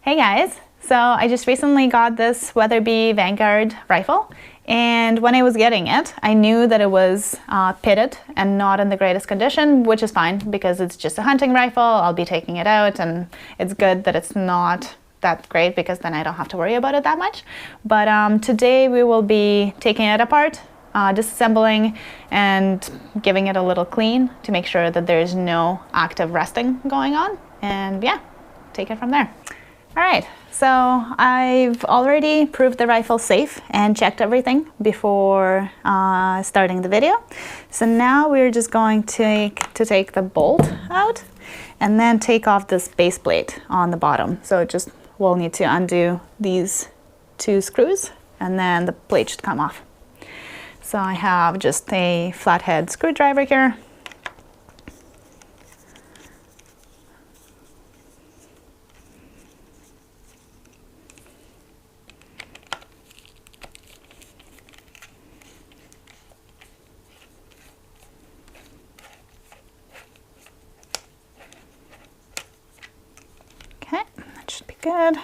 Hey guys, so I just recently got this Weatherby Vanguard rifle, and when I was getting it, I knew that it was pitted and not in the greatest condition, which is fine because it's just a hunting rifle. I'll be taking it out, and it's good that it's not that great because then I don't have to worry about it that much. But today we will be taking it apart, disassembling and giving it a little clean to make sure that there's no active rusting going on, and yeah, take it from there. All right, so I've already proved the rifle safe and checked everything before starting the video. So now we're just going to take the bolt out and then take off this base plate on the bottom. So we'll need to undo these two screws and then the plate should come off. So I have just a flathead screwdriver here. Okay, that should be good.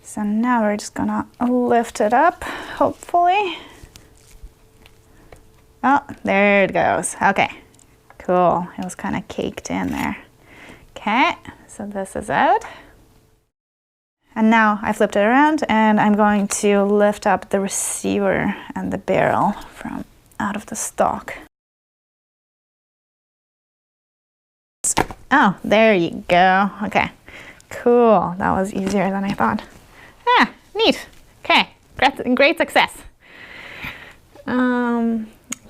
So now we're just gonna lift it up, hopefully. Oh, there it goes. Okay, cool. It was kind of caked in there. Okay, so this is out. And now I flipped it around and I'm going to lift up the receiver and the barrel from out of the stock. Oh, there you go. Okay, cool. That was easier than I thought. Ah, neat. Okay, great success.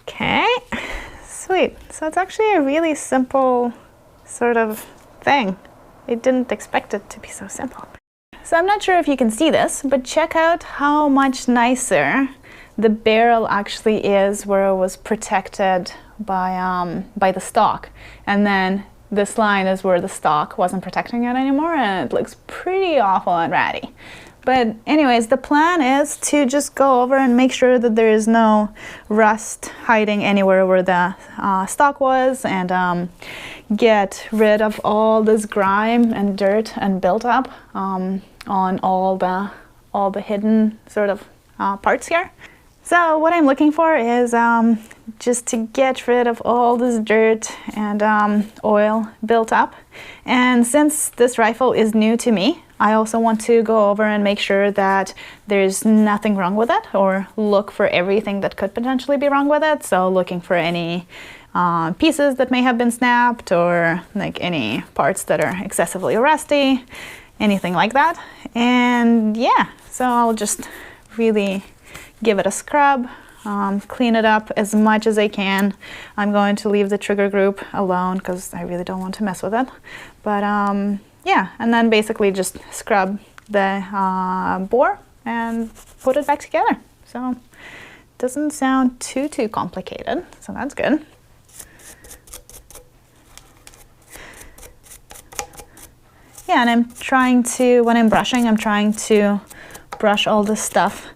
Okay, sweet. So it's actually a really simple sort of thing. I didn't expect it to be so simple. So I'm not sure if you can see this, but check out how much nicer the barrel actually is where it was protected by the stock. And then this line is where the stock wasn't protecting it anymore, and it looks pretty awful and ratty. But anyways, the plan is to just go over and make sure that there is no rust hiding anywhere where the stock was, and get rid of all this grime and dirt and build-up on all the hidden sort of parts here. So what I'm looking for is just to get rid of all this dirt and oil built up. And since this rifle is new to me, I also want to go over and make sure that there's nothing wrong with it, or look for everything that could potentially be wrong with it. So looking for any pieces that may have been snapped, or like any parts that are excessively rusty, anything like that. And yeah, so I'll just really give it a scrub, clean it up as much as I can. I'm going to leave the trigger group alone because I really don't want to mess with it. But yeah, and then basically just scrub the bore and put it back together. So it doesn't sound too complicated, so that's good. Yeah, and I'm trying to, when I'm brushing, I'm trying to brush all this stuff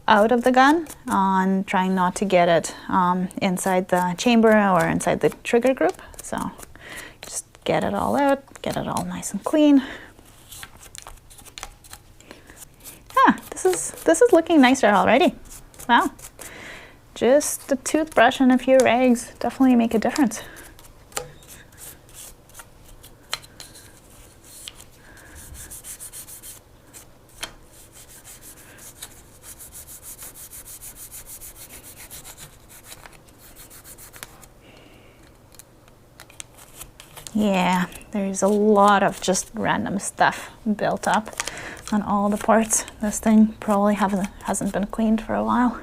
out of the gun, and trying not to get it inside the chamber or inside the trigger group. So just get it all out, get it all nice and clean. Ah, this is looking nicer already. Wow, just a toothbrush and a few rags definitely make a difference. Yeah, there's a lot of just random stuff built up on all the parts. This thing probably hasn't been cleaned for a while.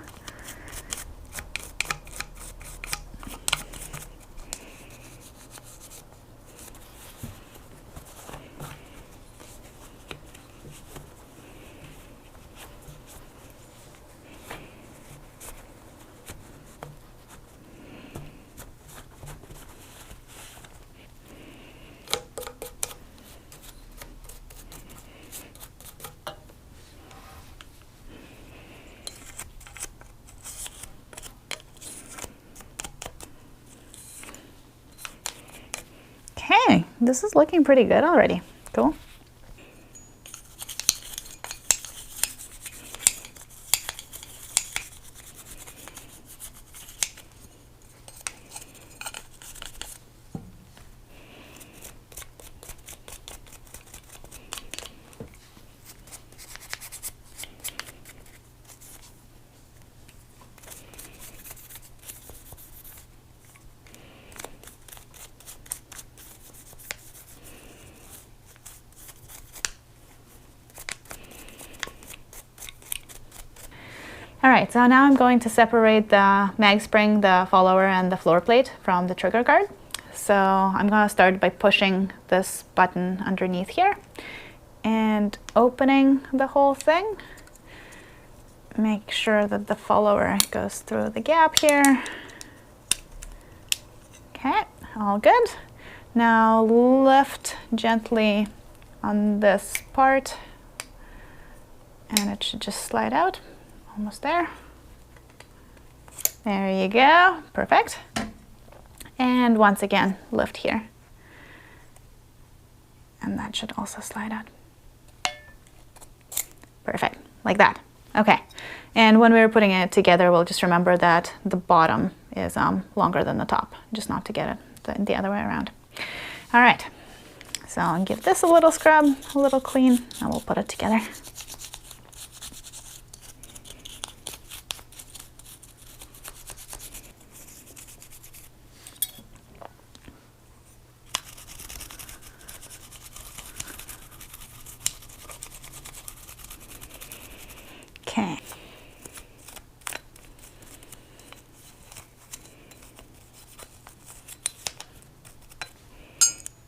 this is looking pretty good already. Cool. All right, so now I'm going to separate the mag spring, the follower, and the floor plate from the trigger guard. So I'm going to start by pushing this button underneath here and opening the whole thing. Make sure that the follower goes through the gap here. Okay, all good. Now lift gently on this part and it should just slide out. Almost there. There you go. Perfect. And once again, lift here. And that should also slide out. Perfect. Like that. Okay. And when we're putting it together, we'll just remember that the bottom is longer than the top, just not to get it the other way around. All right. So I'll give this a little scrub, a little clean, and we'll put it together. Okay.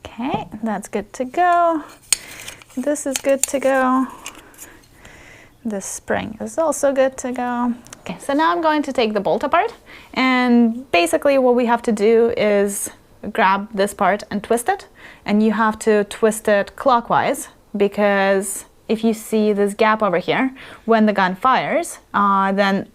Okay, that's good to go. This is good to go. This spring is also good to go. Okay, so now I'm going to take the bolt apart, and basically what we have to do is grab this part and twist it, and you have to twist it clockwise, because if you see this gap over here, when the gun fires, then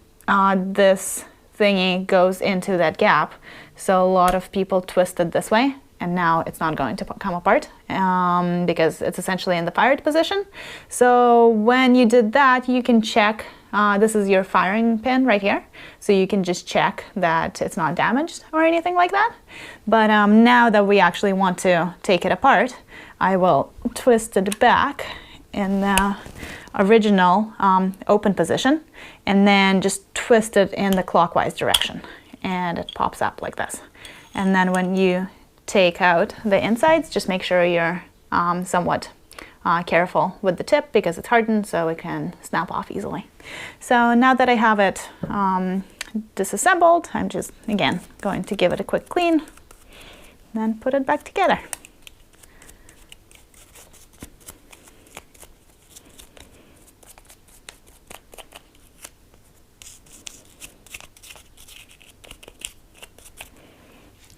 this thingy goes into that gap. So a lot of people twist it this way, and now it's not going to come apart because it's essentially in the fired position. So when you did that, you can check, this is your firing pin right here, so you can just check that it's not damaged or anything like that. But now that we actually want to take it apart, I will twist it back in the original open position, and then just twist it in the clockwise direction, and it pops up like this. And then when you take out the insides, just make sure you're somewhat careful with the tip, because it's hardened, so it can snap off easily. So now that I have it disassembled, I'm just again going to give it a quick clean, then put it back together.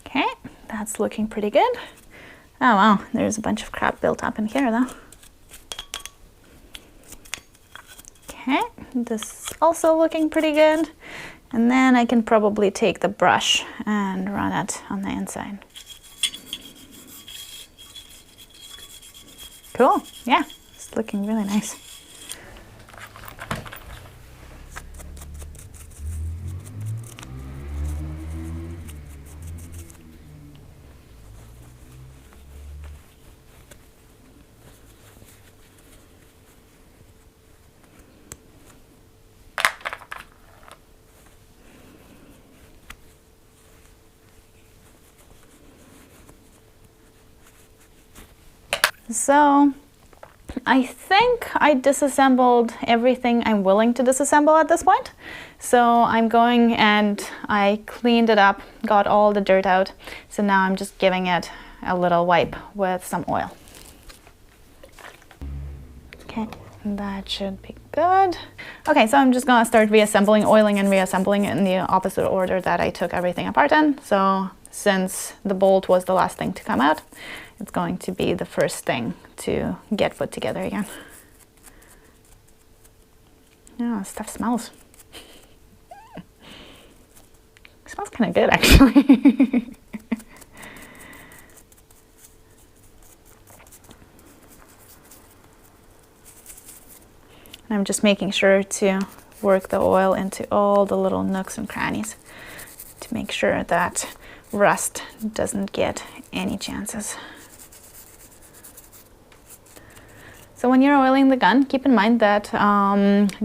Okay, that's looking pretty good. Oh wow, there's a bunch of crap built up in here though. Okay, this is also looking pretty good. And then I can probably take the brush and run it on the inside. Cool, yeah, it's looking really nice. So I think I disassembled everything I'm willing to disassemble at this point. So I'm going and I cleaned it up, got all the dirt out. So now I'm just giving it a little wipe with some oil. Okay, that should be good. Okay, so I'm just gonna start reassembling, oiling and reassembling in the opposite order that I took everything apart in. So since the bolt was the last thing to come out, it's going to be the first thing to get put together again. Yeah, stuff smells. It smells kind of good, actually. I'm just making sure to work the oil into all the little nooks and crannies to make sure that rust doesn't get any chances. So when you're oiling the gun, keep in mind that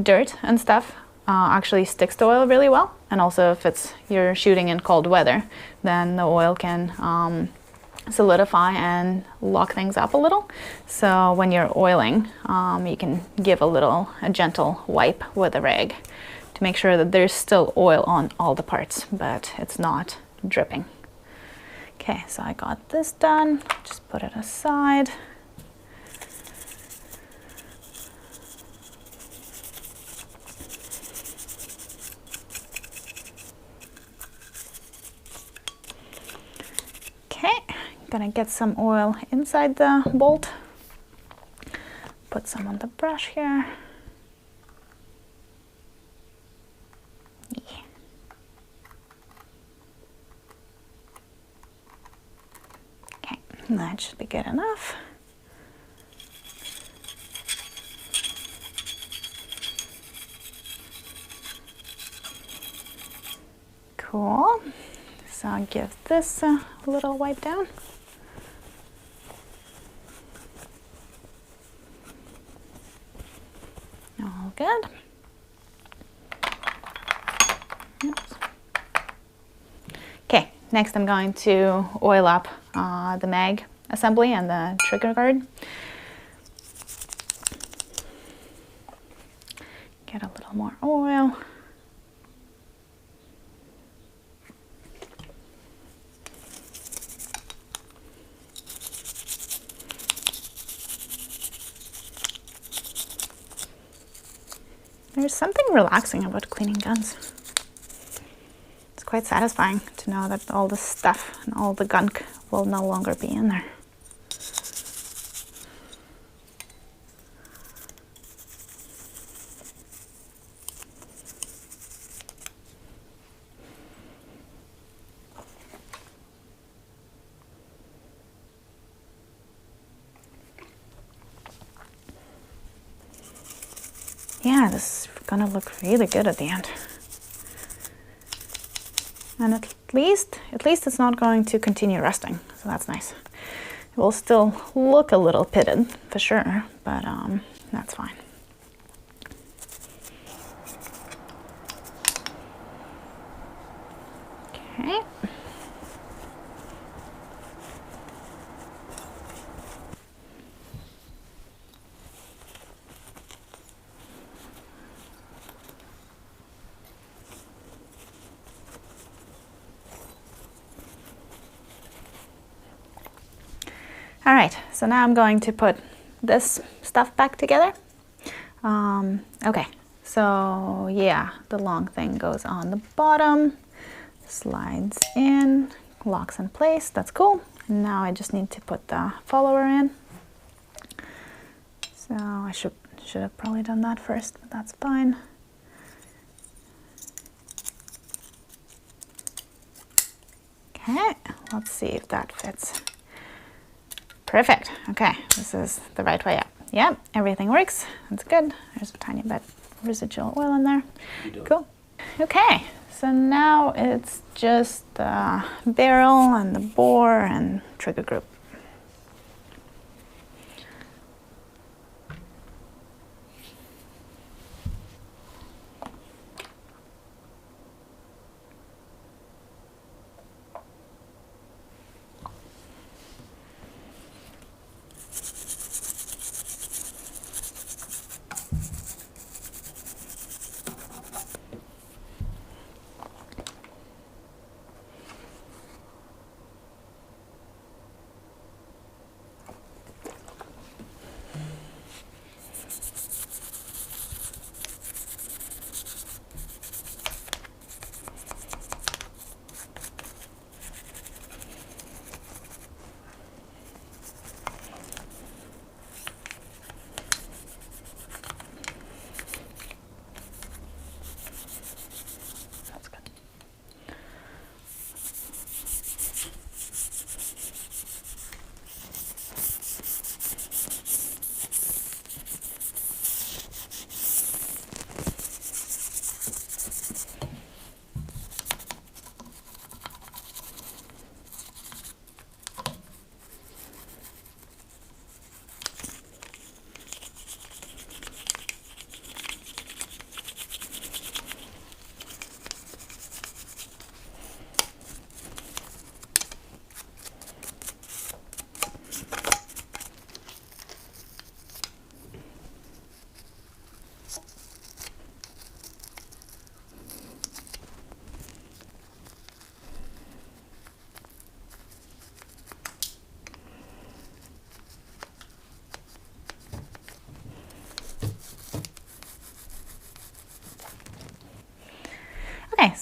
dirt and stuff actually sticks to oil really well. And also if you're shooting in cold weather, then the oil can solidify and lock things up a little. So when you're oiling, you can give a gentle wipe with a rag to make sure that there's still oil on all the parts, but it's not dripping. Okay, so I got this done. Just put it aside. Gonna get some oil inside the bolt. Put some on the brush here. Yeah. Okay, that should be good enough. Cool. So I'll give this a little wipe down. All good. Oops. Okay, next I'm going to oil up the mag assembly and the trigger guard. Get a little more oil. There's something relaxing about cleaning guns. It's quite satisfying to know that all the stuff and all the gunk will no longer be in there. Yeah, this is gonna look really good at the end. And at least it's not going to continue rusting, so that's nice. It will still look a little pitted, for sure, but that's fine. Okay. All right, so now I'm going to put this stuff back together. Okay, so yeah, the long thing goes on the bottom, slides in, locks in place, that's cool. And now I just need to put the follower in. So I should have probably done that first, but that's fine. Okay, let's see if that fits. Perfect. Okay, this is the right way up. Yep, everything works. That's good. There's a tiny bit residual oil in there. Cool. Okay, so now it's just the barrel and the bore and trigger group.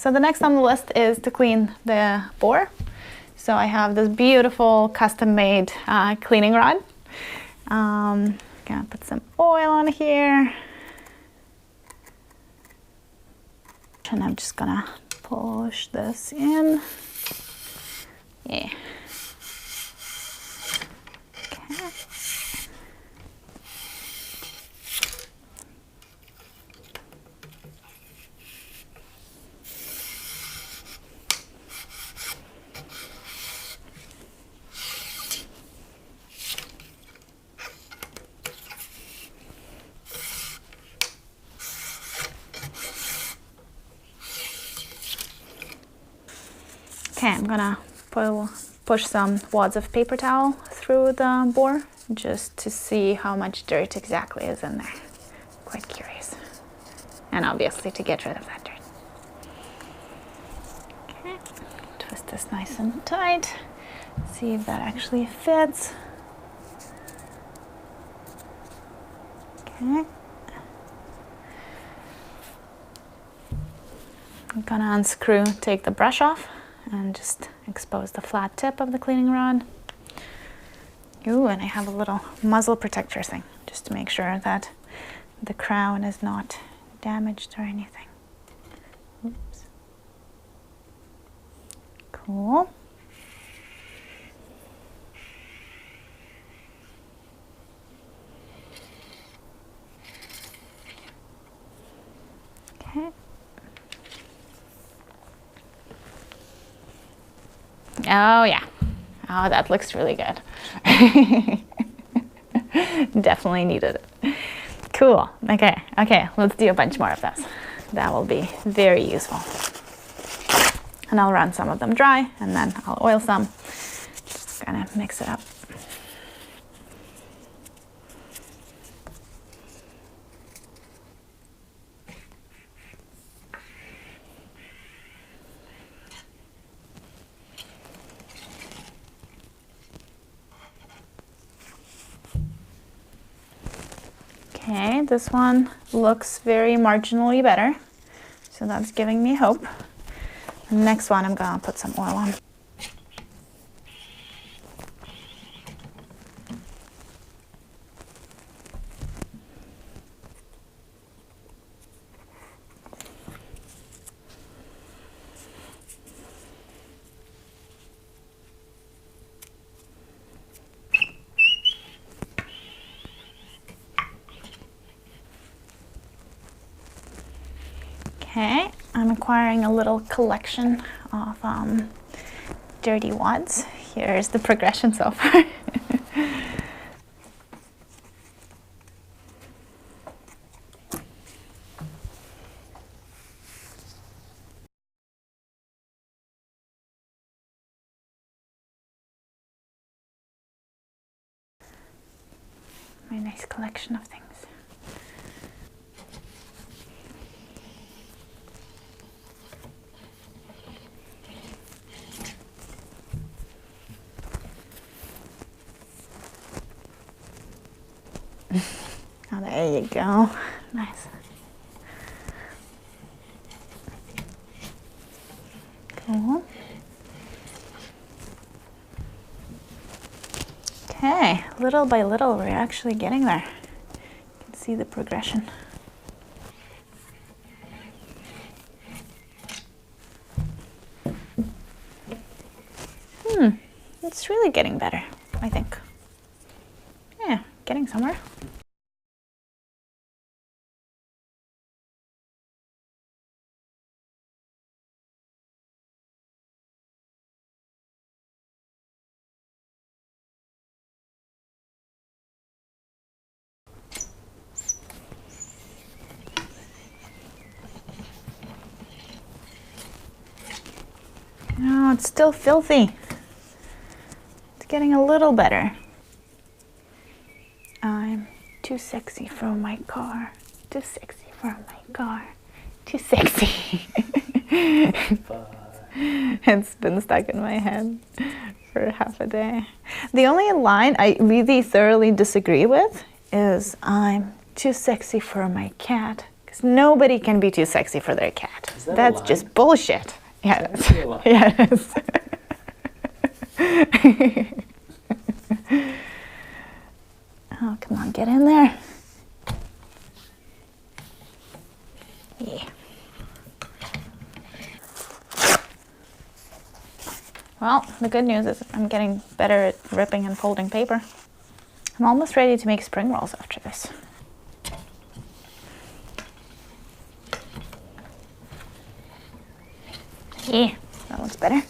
so the next on the list is to clean the bore. So I have this beautiful custom-made cleaning rod. Gonna put some oil on here. And I'm just gonna push this in. Yeah. Okay. Okay, I'm gonna push some wads of paper towel through the bore just to see how much dirt exactly is in there. Quite curious. And obviously to get rid of that dirt. Okay, twist this nice and tight. See if that actually fits. Okay. I'm gonna unscrew, take the brush off, and just expose the flat tip of the cleaning rod. Ooh, and I have a little muzzle protector thing, just to make sure that the crown is not damaged or anything. Oops. Cool. Okay. Oh yeah. Oh, that looks really good. Definitely needed it. Cool. Okay. Okay, let's do a bunch more of those. That will be very useful. And I'll run some of them dry and then I'll oil some. Just kind of mix it up. Okay, this one looks very marginally better, so that's giving me hope. The next one I'm gonna put some oil on. Okay, I'm acquiring a little collection of dirty wads. Here's the progression so far. My nice collection of things. Oh, there you go. Nice. Cool. Okay, little by little, we're actually getting there. You can see the progression. It's really getting better, I think. Yeah, getting somewhere. No, it's still filthy. It's getting a little better. I'm too sexy for my car. Too sexy for my car. Too sexy. It's been stuck in my head for half a day. The only line I really thoroughly disagree with is I'm too sexy for my cat, Because nobody can be too sexy for their cat. That's just bullshit. Yeah, it is. Yeah, it is. Oh, come on, get in there. Yeah. Well, the good news is I'm getting better at ripping and folding paper. I'm almost ready to make spring rolls after this. Yeah, that looks better.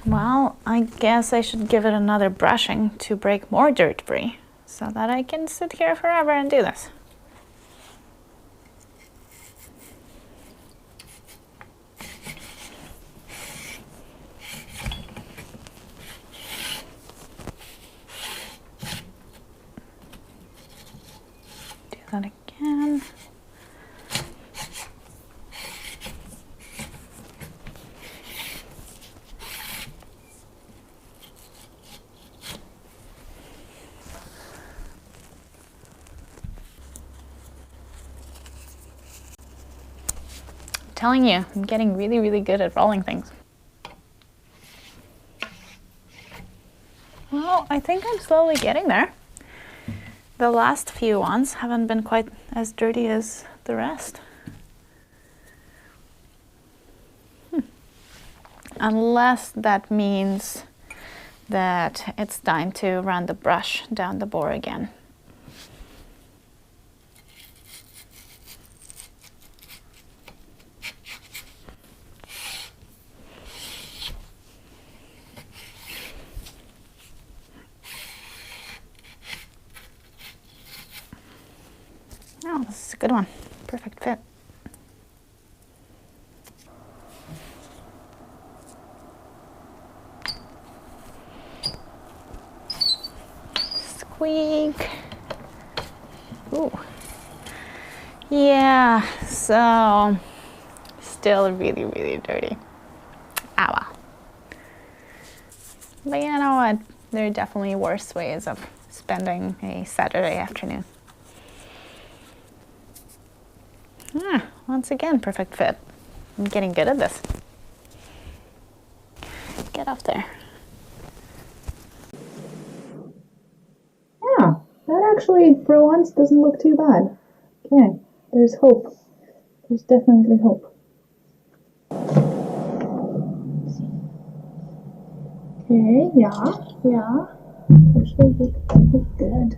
Well, I guess I should give it another brushing to break more dirt free, so that I can sit here forever and do this. Do that again. Telling you, I'm getting really, really good at rolling things. Well, I think I'm slowly getting there. The last few ones haven't been quite as dirty as the rest. Unless that means that it's time to run the brush down the bore again. Oh, this is a good one. Perfect fit. Squeak. Ooh. Yeah, so still really, really dirty. Ah, well. But you know what? There are definitely worse ways of spending a Saturday afternoon. Ah, once again, perfect fit. I'm getting good at this. Get off there. Yeah, that actually, for once, doesn't look too bad. Okay, there's hope. There's definitely hope. Okay, yeah. Actually, look good.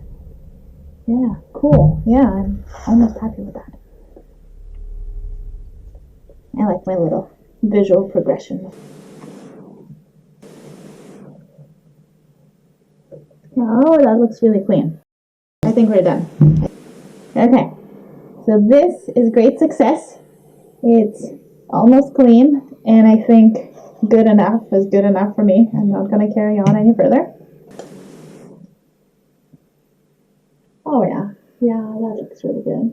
Yeah, cool. Yeah, I'm almost happy with that. I like my little visual progression. Oh, that looks really clean. I think we're done. Okay, so this is great success. It's almost clean, and I think good enough is good enough for me. I'm not going to carry on any further. Oh yeah, that looks really good.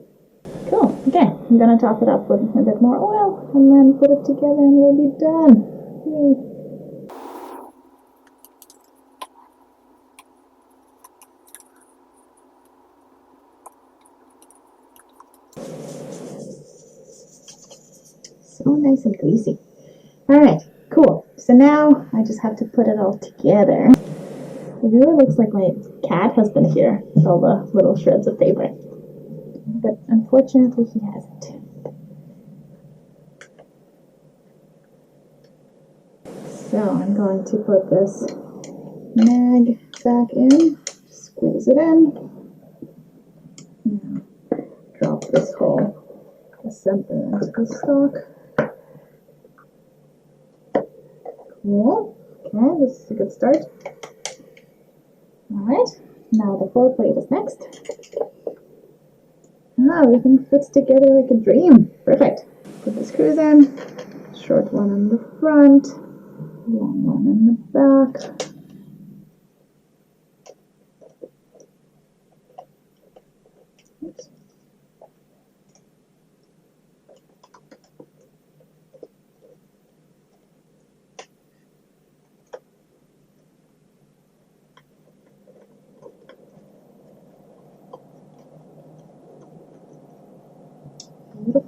Cool. Okay, I'm going to top it up with a bit more oil and then put it together and we'll be done. Yay. So nice and greasy. Alright, cool. So now I just have to put it all together. It really looks like my cat has been here with all the little shreds of paper. But unfortunately he hasn't. So I'm going to put this mag back in, squeeze it in, and drop this whole assembly into the stock. Cool. Okay, this is a good start. Alright, now the floor plate is next. Ah, everything fits together like a dream. Perfect. Put the screws in. Short one in the front, long one in the back. Oops.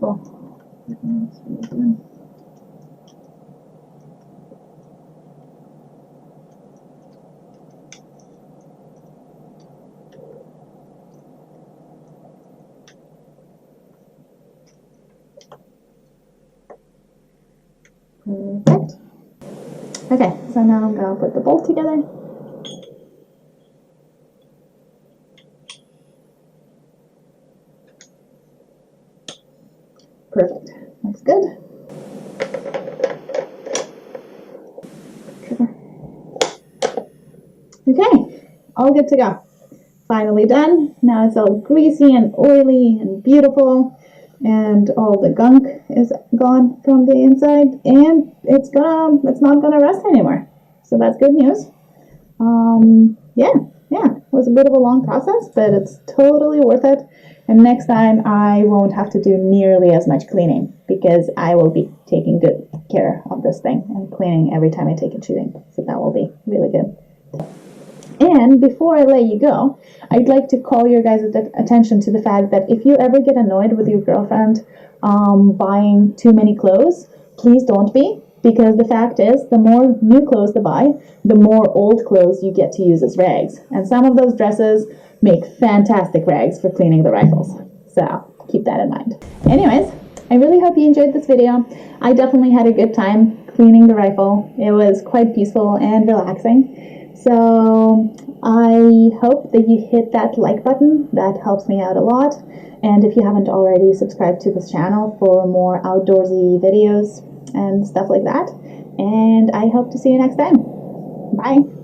beautiful. That's really good. Perfect. Okay, so now I'm going to put the bolt together. Perfect. Looks good. Okay, all good to go. Finally done. Now it's all greasy and oily and beautiful, and all the gunk is gone from the inside, and it's not gonna rust anymore. So that's good news. Yeah, it was a bit of a long process, but it's totally worth it. And next time I won't have to do nearly as much cleaning because I will be taking good care of this thing and cleaning every time I take it shooting. So that will be really good. And before I let you go, I'd like to call your guys' attention to the fact that if you ever get annoyed with your girlfriend buying too many clothes, please don't be. Because the fact is, the more new clothes they buy, the more old clothes you get to use as rags. And some of those dresses make fantastic rags for cleaning the rifles. So keep that in mind. Anyways, I really hope you enjoyed this video. I definitely had a good time cleaning the rifle. It was quite peaceful and relaxing. So I hope that you hit that like button. That helps me out a lot. And if you haven't already, subscribe to this channel for more outdoorsy videos and stuff like that. And I hope to see you next time. Bye.